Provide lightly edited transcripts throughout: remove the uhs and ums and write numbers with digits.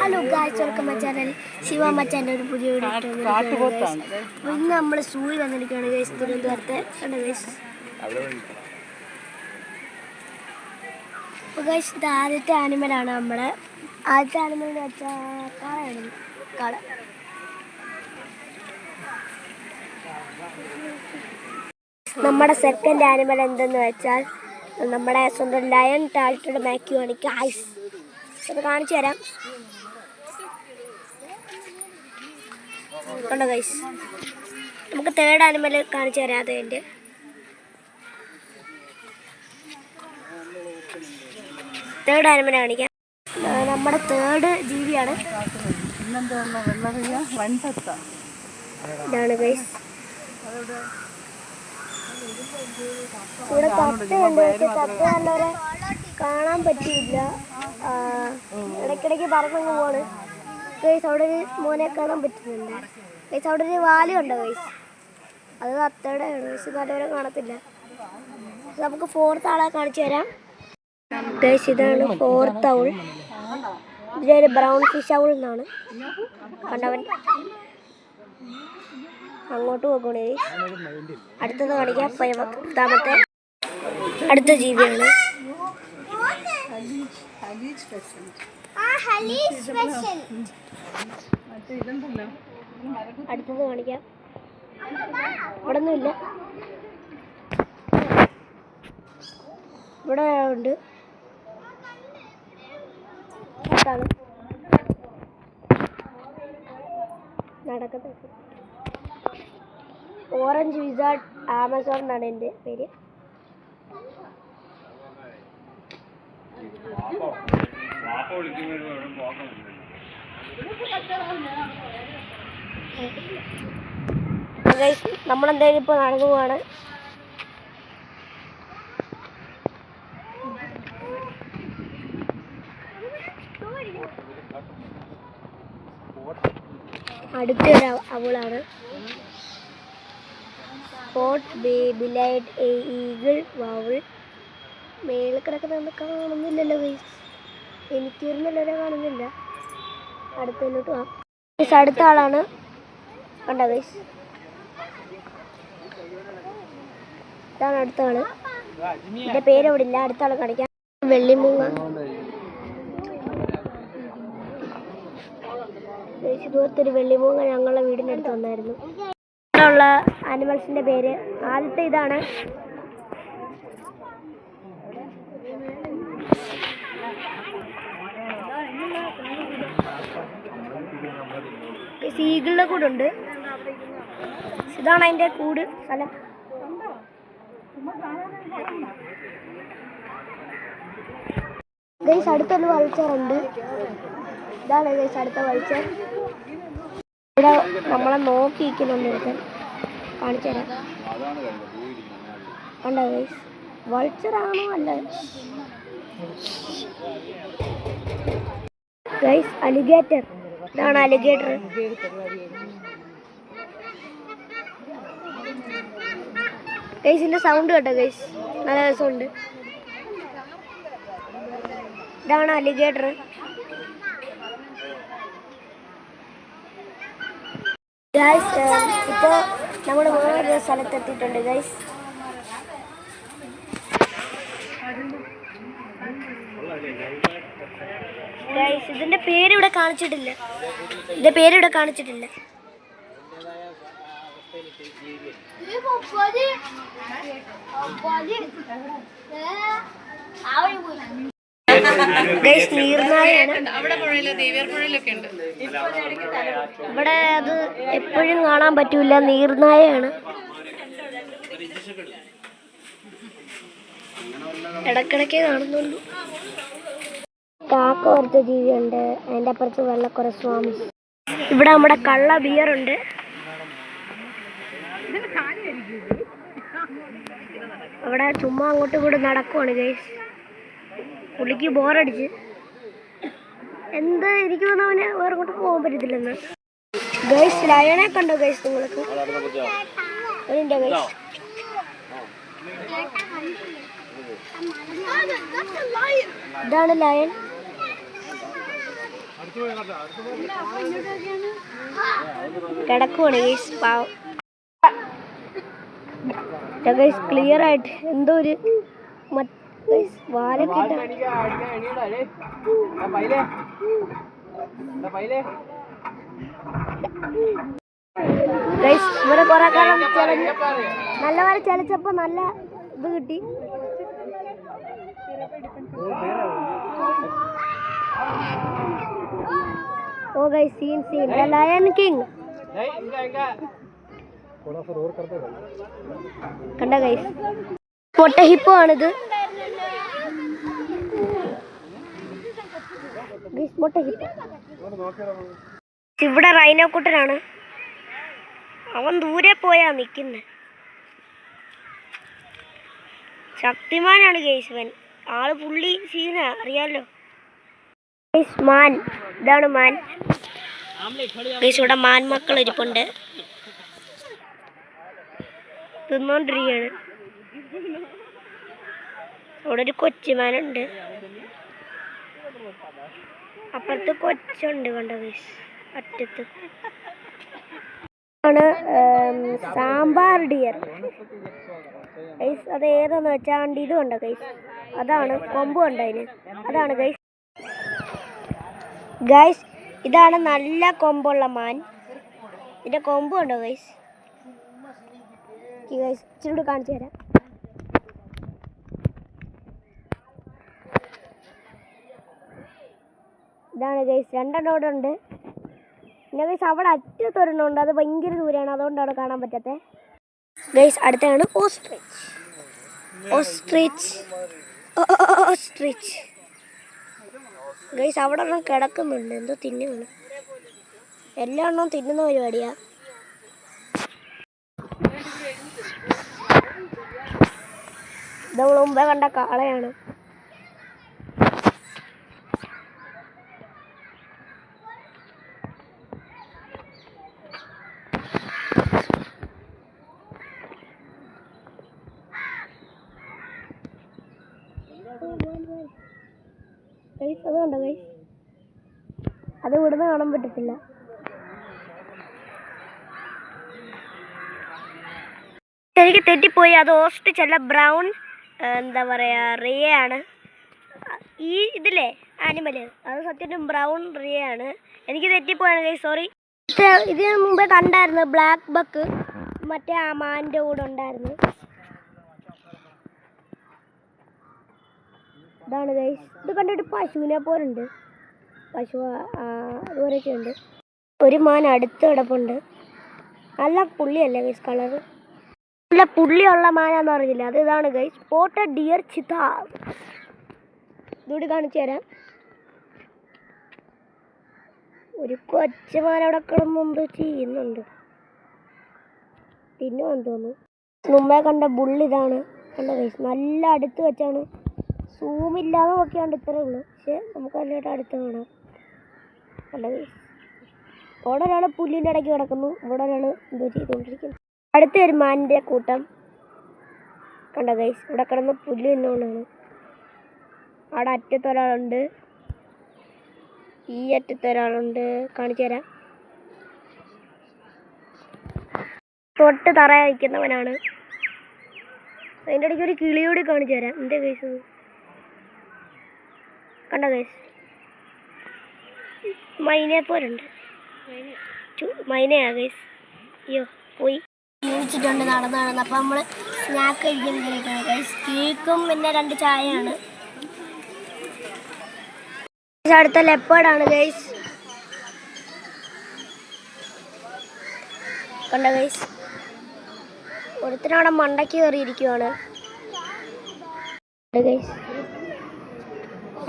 Hello guys, welcome my channel. Shiva മച്ചാൻ്റെ ഒരു പുതിയ വീഡിയോ. ഇന്ന് നമ്മൾ സൂയിൽ വന്നിരിക്കുകയാണ് ഗൈസ്, തിരുവനന്തപുരത്തെ. കണ്ടോ ഗൈസ്? അപ്പോൾ ഗൈസ്, ഇത് ആദ്യത്തെ ആനിമലാണ്. നമ്മുടെ ആദ്യത്തെ ആനിമൽ എന്ന് വെച്ചാൽ കാളയാണ്. കാള. നമ്മുടെ സെക്കൻഡ് ആനിമൽ എന്തെന്ന് വെച്ചാൽ നമ്മുടെ സ്വന്തം ലയൺ ടാൾട്ടഡ് മാക്യു ആണ് ഗൈസ്. അത് കാണിച്ചു തരാം. കണ്ടോ ഗൈസ്, നമുക്ക് തേർഡ് ആനിമൽ കാണിച്ചു തരാം. അതിൻ്റെ തേർഡ് ആനിമൽ കാണിക്കാം. നമ്മുടെ തേർഡ് ജീവിയാണ്. ഇതാണ് ഗൈസ്. ഇവിടെ തത്തയുണ്ട്. പക്ഷെ തത്ത നല്ലവരെ കാണാൻ പറ്റിയില്ല. ഇടയ്ക്കിടയ്ക്ക് പറന്നങ്ങ് പോവാണ് ഗൈസ്. അവിടെ ഒരു മോനെ കാണാൻ പറ്റുന്നുണ്ട് ഗൈസ്. അവിടെ ഒരു വാലുണ്ട് ഗൈസ്. അത് തത്തയുടെ ആണ് ഗൈസ്. നല്ലവരെ കാണത്തില്ല. നമുക്ക് ഫോർത്ത് ആളെ കാണിച്ചു തരാം ഗൈസ്. ഇതാണ് ഫോർത്ത് ഔൾ. ഇതിലൊരു ബ്രൗൺ ഫിഷ് ഔൾ എന്നാണ്. കണ്ടവൻ അങ്ങോട്ട് പോകണേ. അടുത്തത് കാണിക്കാം. പത്താമത്തെ അടുത്ത ജീവിയാണ്. അടുത്തത് കാണിക്കാം. ഇവിടെ ഒന്നുമില്ല. ഇവിടെ ഉണ്ട്. നടക്കട്ടെ. ഓറഞ്ച് വിസാർഡ് ആമസോൺ എന്നാണ് എൻ്റെ പേര്. നമ്മളെന്തായാലും ഇപ്പോൾ നടന്നു പോവാണ്. അടുത്തൊരു അവളാണ്. Spot bellied eagle owl. മേളിൽ കിടക്കുന്ന കാണുന്നില്ലല്ലോ ഗൈസ്. എനിക്ക് വരുന്നല്ലോ, കാണുന്നില്ല. അടുത്തോട്ട് പോവാം ഗൈസ്. അടുത്ത ആളാണ്. കണ്ടോ ഗൈസ്, ഇതാണ് അടുത്ത ആള്. എൻ്റെ പേര് അവിടെ ഇല്ല. അടുത്ത ആളെ കാണിക്കാം. വെള്ളിമൂങ്ങ ഗൈസ്. ഇതുപോലത്തൊരു വെള്ളിമൂങ്ങ ഞങ്ങളുടെ വീടിനടുത്ത് വന്നായിരുന്നു. ഉള്ള ആനിമൽസിൻ്റെ പേര് ആദ്യത്തെ ഇതാണ്. ഈഗിളിൻ്റെ കൂടുണ്ട്. ഇതാണ് അതിൻ്റെ കൂട് സ്ഥലം. ഗൈസ്, അടുത്തൊരു വൾച്ചറുണ്ട്. ഇതാണ് ഗൈസ് അടുത്ത വൾച്ചർ. ഇവിടെ നമ്മളെ നോക്കിയിരിക്കുന്നുണ്ട്. ഒരുത്തൻ കാണിച്ചു തരാം. കണ്ടോ ഗൈസ്, വൾച്ചറാണോ അല്ല ഗൈസ്? അലിഗേറ്റർ. ഇതാണ് അലിഗേറ്റർ. ഗൈസിൻ്റെ സൗണ്ട് കേട്ടോ ഗൈസ്, നല്ല രസമുണ്ട്. ഇതാണ് അലിഗേറ്റർ. ഗൈസ്, ഇപ്പോൾ നമ്മൾ വേറൊരു സ്ഥലത്തെത്തിയിട്ടുണ്ട് ഗൈസ്. ഗൈസ്, ഇതിൻ്റെ പേരിവിടെ കാണിച്ചിട്ടില്ല. ഇതിൻ്റെ പേരിവിടെ കാണിച്ചിട്ടില്ല. ഗൈസ്, നീർനായയാണ്. ഇവിടെ അത് എപ്പോഴും കാണാൻ പറ്റൂല. നീർനായയാണ്. ഇടക്കിടയ്ക്ക് കാണുന്നുള്ളൂ. കാക്ക പോലത്തെ ജീവിയുണ്ട്. അതിൻ്റെ അപ്പുറത്ത് വെള്ളക്കുറ സ്വാമി. ഇവിടെ നമ്മുടെ കള്ള ബിയറുണ്ട്. അവിടെ ചുമ്മാ അങ്ങോട്ടും ഇങ്ങോട്ടും നടക്കുവാണ് ഗൈസ്. പുള്ളിക്ക് ബോറടിച്ച് എന്താ എനിക്ക് വന്ന അവന് വേറെ അങ്ങോട്ട് പോകാൻ പറ്റത്തില്ലെന്ന്. ഗൈസ്, ലയണെ കണ്ടോ ഗൈസ്? നിങ്ങൾക്ക് ഗൈസ്, ഇതാണ് ലയൺ. കിടക്കുവാണ് ഗൈസ്. പാവം ഗൈസ്. ക്ലിയർ ആയിട്ട് എന്തോ ഒരു വാലൊക്കെ ഗൈസ്. ഇവിടെ കുറെ കാലം നല്ല പോലെ ചലിച്ചപ്പോ നല്ല ഇത് കിട്ടി. ഓ ഗൈസ്, സീൻ ലയൺ കിങ് കണ്ട ഗൈസ്. പൊട്ട ഹിപ്പോ ആണിത്. ഇവിടെ റൈനോക്കുട്ടനാണ്. അവൻ ദൂരെ പോയാ നിൽക്കുന്നത്. ശക്തിമാനാണ് ഗൈസ്വൻ. ആള് പുള്ളി സീനാ, അറിയാലോ. മാൻ, ഇതാണ് മാൻ. ഇവിടെ മാൻ മക്കൾ ഇരിപ്പുണ്ട്, തിന്നോണ്ടിരിക്കുകയാണ്. അവിടെ ഒരു കൊച്ചുമാനുണ്ട്, അപ്പുറത്ത് കൊച്ചുണ്ട് കണ്ട ഗൈസ് അറ്റത്ത്. ആണ് സാമ്പാർ ഡിയർ ഗൈസ്. അത് ഏതാന്ന് വെച്ചാൽ ഇത് കണ്ടോ ഗൈസ്, അതാണ് കൊമ്പ് കണ്ടോ അതിന്, അതാണ് ഗൈസ്. ഗൈസ് ഇതാണ് നല്ല കൊമ്പുള്ള മാൻ. ഇതിന്റെ കൊമ്പ് കണ്ടോ ഗൈസ്. ഗൈസ് ഇച്ചിരി കാണിച്ചു തരാം. ഇതാണ് ഗൈസ്, രണ്ടെണ്ണം ഇവിടെ ഉണ്ട്. പിന്നെ ഗൈസ് അവിടെ അറ്റത്തൊരെണ്ണമുണ്ട്, അത് ഭയങ്കര ദൂരെയാണ്, അതുകൊണ്ടാണ് കാണാൻ പറ്റാത്തത് ഗൈസ്. അടുത്താണ് ഓസ്ട്രിച്ച് ഗൈസ്. അവിടെ ഒന്നും കിടക്കുന്നുണ്ട്, എന്തോ തിന്നുകയാണ്. എല്ലാ എണ്ണവും തിന്നുന്ന പരിപാടിയാ. ഇത് നമ്മൾ മുമ്പേ കണ്ട കാളയാണ്. അത് കണ്ടോ ഗൈസ്, അത് ഇവിടുന്ന് കാണാൻ പറ്റത്തില്ല. എനിക്ക് തെറ്റിപ്പോയി, അത് ഓസ്ട്രിച്ച് അല്ല, ബ്രൗൺ എന്താ പറയാ റിയ ആണ്. ഈ ഇതില്ലേ ആനിമല്, അത് സത്യത്തിൽ ബ്രൗൺ റിയ ആണ്. എനിക്ക് തെറ്റിപ്പോയാണ് ഗൈസ്, സോറി. ഇതിന് മുമ്പേ കണ്ടായിരുന്നു ബ്ലാക്ക് ബക്ക്, മറ്റേ ആ മാൻ്റെ കൂടെ ഉണ്ടായിരുന്നു. ഇതാണ് ഗൈസ്. ഇത് കണ്ടിട്ട് പശുവിനെ പോലുണ്ട്, പശു അതുപോലെയൊക്കെ ഉണ്ട്. ഒരു മാൻ അടുത്ത് കിടപ്പുണ്ട്. നല്ല പുള്ളിയല്ലേ ഗൈസ്, കളറ് നല്ല പുള്ളിയുള്ള മാനാന്ന് പറഞ്ഞില്ല, അത് ഇതാണ് ഗൈസ്, സ്പോട്ടഡ് ഡിയർ ചിതാ. ഇതുകൂടി കാണിച്ചു തരാം. ഒരു കൊച്ചുമാൻ അവിടെ കിടന്നുണ്ട്, ചെയ്യുന്നുണ്ട്, തിന്നുമെന്ന് തോന്നുന്നു. മുമ്പേ കണ്ട ബുള്ളി ഇതാണ് കണ്ട ഗൈസ്, നല്ല അടുത്ത് വെച്ചാണ്. സൂമില്ലാതെ നോക്കിയാണ്ട് ഇത്രേ ഉള്ളൂ, പക്ഷെ നമുക്ക് നല്ലതായിട്ട് അടുത്ത് കാണാം കണ്ട ഗൈസ്. അവിടെ ഒരാൾ പുല്ലിൻ്റെ ഇടയ്ക്ക് കിടക്കുന്നു, ഇവിടെ ഒരാൾ എന്തോ ചെയ്തുകൊണ്ടിരിക്കുന്നു. അടുത്ത ഒരു മാനിൻ്റെ കൂട്ടം കണ്ട ഗൈസ്. ഇവിടെ കിടന്ന് പുല്ല് തിന്നുകൊണ്ടാണ്. അവിടെ അറ്റത്ത് ഒരാളുണ്ട്, ഈ അറ്റത്ത് ഒരാളുണ്ട്, കാണിച്ചു തരാം. തൊട്ട് തറയാ നിൽക്കുന്നവനാണ്. അതിൻ്റെ ഇടയ്ക്ക് ഒരു കിളിയോട് കാണിച്ചു തരാം. എൻ്റെ ഗൈസ് കണ്ട ഗൈസ്, മൈനയെ പോലുണ്ട്, മൈനയാ ഗൈസ്. അയ്യോ പോയി ക്ഷീണിച്ചിട്ടുണ്ട് നടന്ന്. അപ്പം നമ്മൾ സ്നാക്ക് കഴിക്കുന്നതിലേക്കാണ് ഗൈസ്. കേക്കും പിന്നെ 2 ചായയാണ്. അടുത്ത ലെപ്പേർഡാണ് ഗൈസ്, കണ്ട ഗൈസ്. ഒരുത്തിനവിടെ മണ്ടയ്ക്ക് കയറിയിരിക്കുവാണ് ഗൈസ്.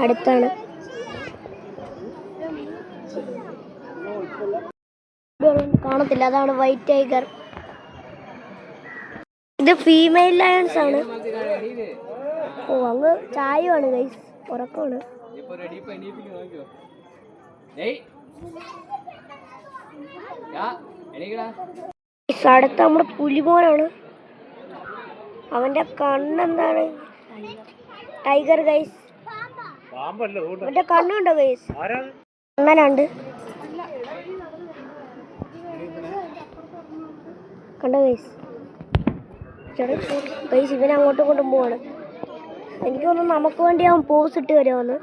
അടുത്താണ് കാണത്തില്ല, അതാണ് വൈറ്റ് ടൈഗർ. ഇത് ഫീമെയിൽ ലയൺസ് ആണ്. ഓ അങ്ങ് ചായയാണ് ഗൈസ്, ഉറക്കമാണ്. അടുത്ത നമ്മുടെ പുലിമോനാണ്. അവന്റെ കണ്ണെന്താണ് ടൈഗർ ഗൈസ്, അവന്റെ കണ്ണുണ്ടോ ഗൈസ്. അണ്ണനുണ്ട്. കണ്ടോ ഗൈസ്? ഗൈസ് ഇവനെ അങ്ങോട്ടും ഇങ്ങോട്ടും പോവാണ്. എനിക്ക് തോന്നുന്നു നമുക്ക് വേണ്ടി അവൻ പോസ് ഇട്ട് വരുമെന്ന്.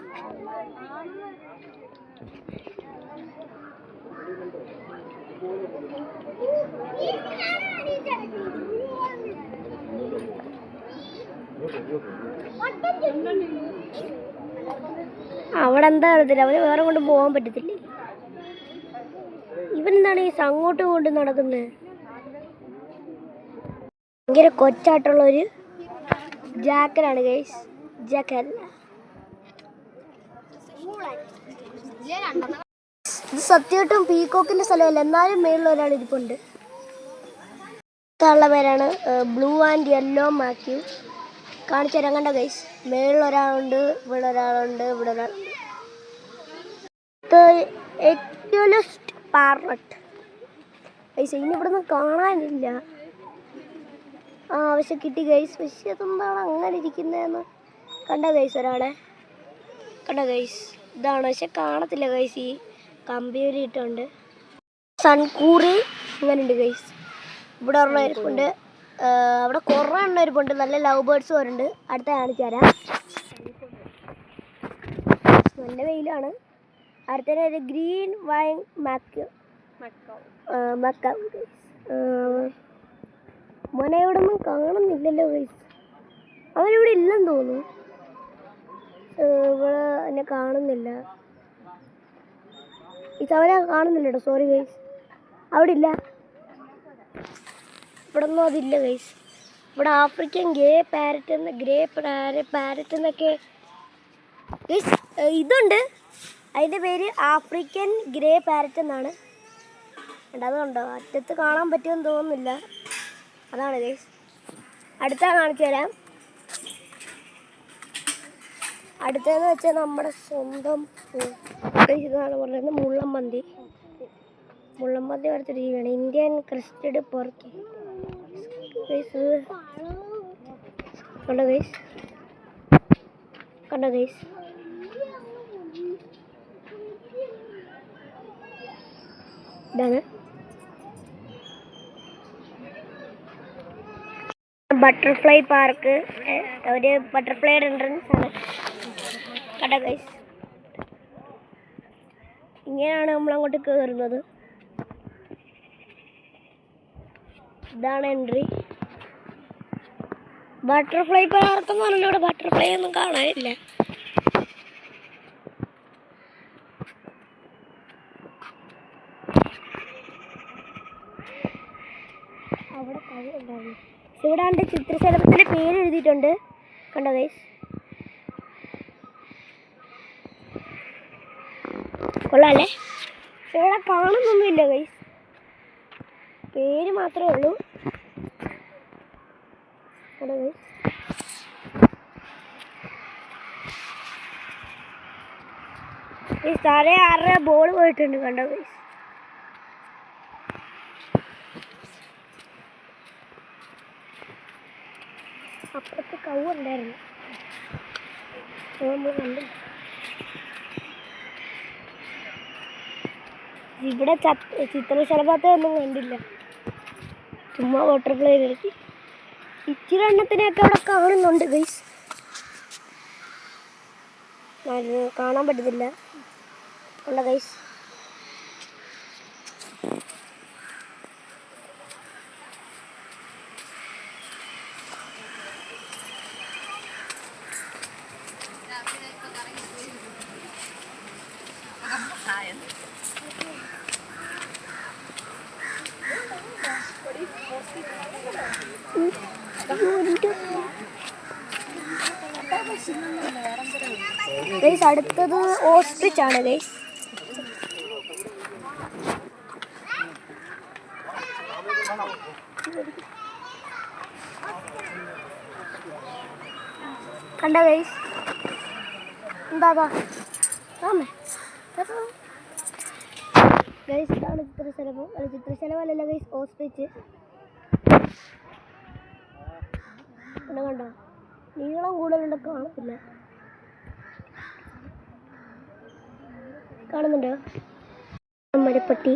അവിടെ എന്താ അറിയത്തില്ല, അവന് വേറെ കൊണ്ടും പോകാൻ പറ്റത്തില്ലേ. ഇവനെന്താണ് ഈ അങ്ങോട്ടും ഇങ്ങോട്ടും നടക്കുന്നത്? ഭയങ്കര കൊച്ചായിട്ടുള്ളൊരു ജാക്കലാണ് ഗൈസ്. ജാക്കൽ ഇത് സത്യമായിട്ടും പീകോക്കിന്റെ സ്ഥലമല്ല, എന്നാലും മേളിൽ ഒരാൾ ഇരിപ്പുണ്ട്. ഉള്ള പേരാണ് ബ്ലൂ ആൻഡ് യെല്ലോ മാത്യു. കാണിച്ചു തരാൻ. കണ്ട ഗൈസ്, മേളിൽ ഒരാളുണ്ട്, ഇവിടെ ഒരാളുണ്ട്, ഇവിടെ ഒരാളുണ്ട്. പാർലറ്റ് ഗൈസ് ഇനി ഇവിടെ നിന്ന് കാണാനില്ല. പക്ഷെ കിട്ടി ഗൈസ്. പക്ഷെ അതെന്താണ് അങ്ങനെ ഇരിക്കുന്നതെന്ന്. കണ്ട ഗൈസ് ഒരാളെ? കണ്ട ഗൈസ്? ഇതാണ്, പക്ഷെ കാണത്തില്ല ഗൈസ്. ഈ കമ്പ്യൂരിട്ടുണ്ട്. സൺകൂറി ഇങ്ങനെയുണ്ട് ഗൈസ്. ഇവിടെ ഉള്ള ഇരിപ്പുണ്ട്. അവിടെ കുറേ എണ്ണം ഇരിപ്പുണ്ട്. നല്ല ലവ് ബേർഡ്സ് വരുന്നുണ്ട്. അടുത്ത കാണിച്ചു തരാം. നല്ല വെയിലാണ്. അടുത്ത ഒരു ഗ്രീൻ വൈൻ മക്കാവ്. മോനെ ഇവിടെ ഒന്നും കാണുന്നില്ലല്ലോ ഗൈസ്. അവനിവിടെ ഇല്ലെന്ന് തോന്നുന്നു. ഇവിടെ എന്നെ കാണുന്നില്ല. അവനെ കാണുന്നില്ല കേട്ടോ. സോറി ഗൈസ്, അവിടെ ഇല്ല. ഇവിടെ ഒന്നും അതില്ല ഗൈസ്. ഇവിടെ ആഫ്രിക്കൻ പാരറ്റ് എന്നൊക്കെ ഗൈസ് ഇതുണ്ട്. അതിൻ്റെ പേര് ആഫ്രിക്കൻ ഗ്രേ പാരറ്റ് എന്നാണ്. അതുകൊണ്ടോ അറ്റത്ത് കാണാൻ പറ്റുമെന്ന് തോന്നുന്നില്ല. അതാണ് ഗൈസ്. അടുത്ത കാണിച്ചു തരാം. അടുത്തതെന്ന് വെച്ചാൽ നമ്മുടെ സ്വന്തം ഇതാണ് പറയുന്നത് മുള്ളൻപന്തി. വരച്ചൊരു ജീവിയാണ്. Indian crested pork. കണ്ടോ ഗൈസ്? ഇതാണ് ബട്ടർഫ്ലൈ പാർക്ക്. ഒരു ബട്ടർഫ്ലൈയുടെ എൻട്രൻസ് ആണ്. കണ്ടോ ഗൈസ്? ഇങ്ങനെയാണ് നമ്മളങ്ങോട്ട് കയറുന്നത്. ഇതാണ് എൻട്രി. ബട്ടർഫ്ലൈ പാർക്ക് എന്ന് പറഞ്ഞാൽ ഇവിടെ ബട്ടർഫ്ലൈ ഒന്നും കാണാനില്ല. അവിടെ ഉണ്ടായിരുന്നു. ഇവിടെ ഉണ്ട് ചിത്രശലഭത്തിൻ്റെ പേര് എഴുതിയിട്ടുണ്ട്. കണ്ടോ ഗൈസ്? കൊള്ളാല്ലേ? ഇവിടെ കാണുന്നൊന്നുമില്ല ഗൈസ്, പേര് മാത്രമേ ഉള്ളൂ. കണ്ടോ ഗൈസ്? ഈ താഴെ 6 ബോൾ പോയിട്ടുണ്ട്. കണ്ടോ ഗൈസ്? അപ്പുറത്ത് കൗ ഉണ്ടായിരുന്നു, നമ്മൾ കണ്ടു. ഇവിടെ ചിത്രശലഭത്തെ ഒന്നും കണ്ടില്ല. ചുമ്മാ ബട്ടർഫ്ലൈ നിർത്തി. ഇച്ചിരി എണ്ണത്തിനെയൊക്കെ അവിടെ കാണുന്നുണ്ട് ഗൈസ്. കാണാൻ പറ്റത്തില്ല. കണ്ടോ ഗൈസ്? ഗൈസ് അടുത്തത് ഓസ്ട്രിച്ച് ആണ് ഗൈസ്. കണ്ടോ ഗൈസ്? എന്താ ഗൈസ്? ഇതാണ് ചിത്രശലഭമല്ല ഗൈസ്, ഓസ്ട്രിച്ച്. കണ്ടോ? നീളം കൂടുതലുണ്ട്, കാണത്തില്ല. കാണുന്നുണ്ടോ? മരപ്പട്ടി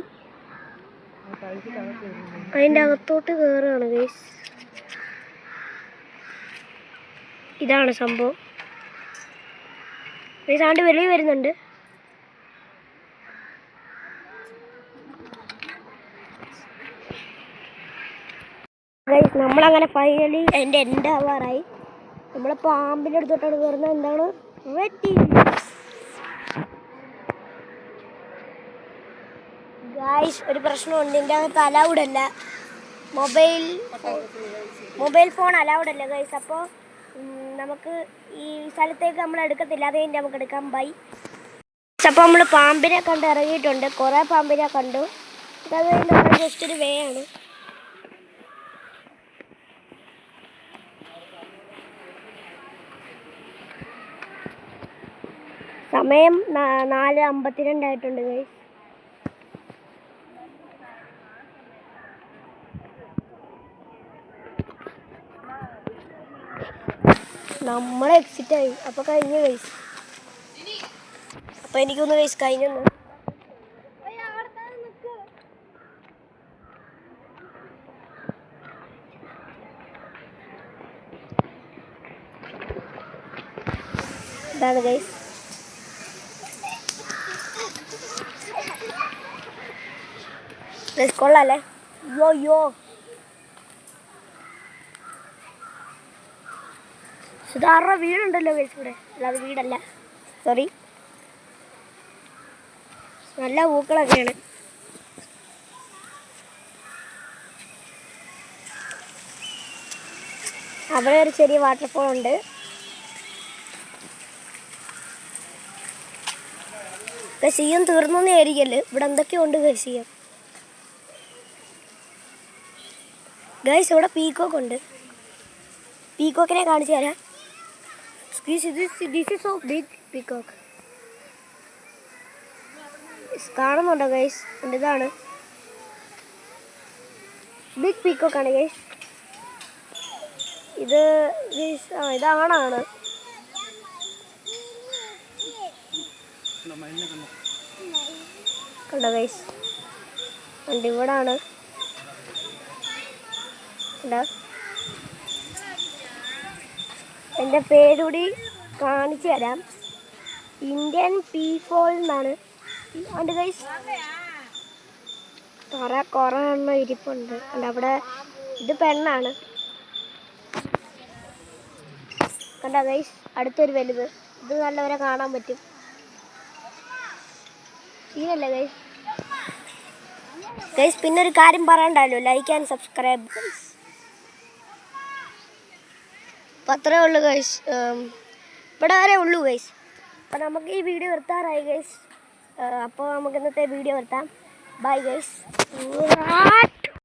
അതിൻ്റെ അകത്തോട്ട് കയറുകയാണ് ഗൈസ്. ഇതാണ് സംഭവം. ഗൈസ് ആണ്ട് വെളിയിൽ വരുന്നുണ്ട്. ഗൈസ് നമ്മളങ്ങനെ ഫൈനലി അതിൻ്റെ എൻഡ് ആവാറായി. നമ്മൾ പാമ്പിൻ്റെ അടുത്തോട്ടാണ് കയറുന്നത്. എന്താണ് റെഡി ഗൈസ്. ഒരു പ്രശ്നമുണ്ട്, ഇതിൻ്റെ അകത്ത് അലൗഡ് അല്ല, മൊബൈൽ ഫോൺ അലൗഡ് അല്ല ഗൈസ്. അപ്പോൾ നമുക്ക് ഈ സ്ഥലത്തേക്ക് നമ്മൾ എടുക്കത്തില്ല, അത് കഴിഞ്ഞ് നമുക്ക് എടുക്കാം. ബൈ. അപ്പോൾ നമ്മൾ പാമ്പിനെ കണ്ട് ഇറങ്ങിയിട്ടുണ്ട്, കുറേ പാമ്പിനെ കണ്ടു. അത് കഴിഞ്ഞ് ജസ്റ്റ് ഒരു വേ ആണ്. സമയം 4:52 ആയിട്ടുണ്ട് ഗൈസ്. നമ്മൾ എക്സിറ്റ് ആയി. അപ്പോൾ കഴിഞ്ഞു ഗൈസ്. അപ്പോൾ എനിക്കൊന്ന് ഗൈസ് കഴിഞ്ഞൊന്ന്. ഇതാണ് ഗൈസ്. കൊള്ളാല്ലേ? യോ സുധാറിന്റെ വീടുണ്ടല്ലോ ഗൈസ് ഇവിടെ. അല്ലാതെ വീടല്ല, സോറി. നല്ല പൂക്കളൊക്കെയാണ്. അവിടെ ഒരു ചെറിയ വാട്ടർഫോൾ ഉണ്ട്. സീയം തീർന്നൊന്നേ ആയിരിക്കല്ലേ, ഇവിടെ എന്തൊക്കെയുണ്ട് സീയം. ഗൈസ് ഇവിടെ പീക്കോക്ക് ഉണ്ട്. പീക്കോക്കിനെ കാണിച്ചു തരാം. This is so big peacock. കാണുന്നുണ്ടോ ഗൈസ്? ഇതാണ് ബിഗ് പീക്കോക്ക് ആണ് ഗൈസ്. ഇതാണാണ്. കണ്ടോ ഗൈസ്? ഇവിടാണ്. എൻ്റെ പേരുകൂടി കാണിച്ചു തരാം. ഇന്ത്യൻ പീഫോൾ എന്നാണ്. അതുകൊണ്ട് ഗൈസ് കുറേ എണ്ണം ഇരിപ്പുണ്ട്. അവിടെ ഇത് പെണ്ണാണ്. കണ്ടോ ഗൈസ്? അടുത്തൊരു വലുത്. ഇത് നല്ലവരെ കാണാൻ പറ്റും. ഇതല്ലേ ഗൈസ്? ഗൈസ് പിന്നെ ഒരു കാര്യം പറയണ്ടല്ലോ, ലൈക്ക് ആൻഡ് സബ്സ്ക്രൈബ് ഗൈസ്. അപ്പം അത്രേ ഉള്ളൂ ഗൈസ്. ഇവിടെ വരെ ഉള്ളൂ ഗൈസ്. അപ്പോൾ നമുക്ക് ഈ വീഡിയോ നിർത്താറായി ഗൈസ്. അപ്പോൾ നമുക്ക് ഇന്നത്തെ വീഡിയോ നിർത്താം. Bye guys.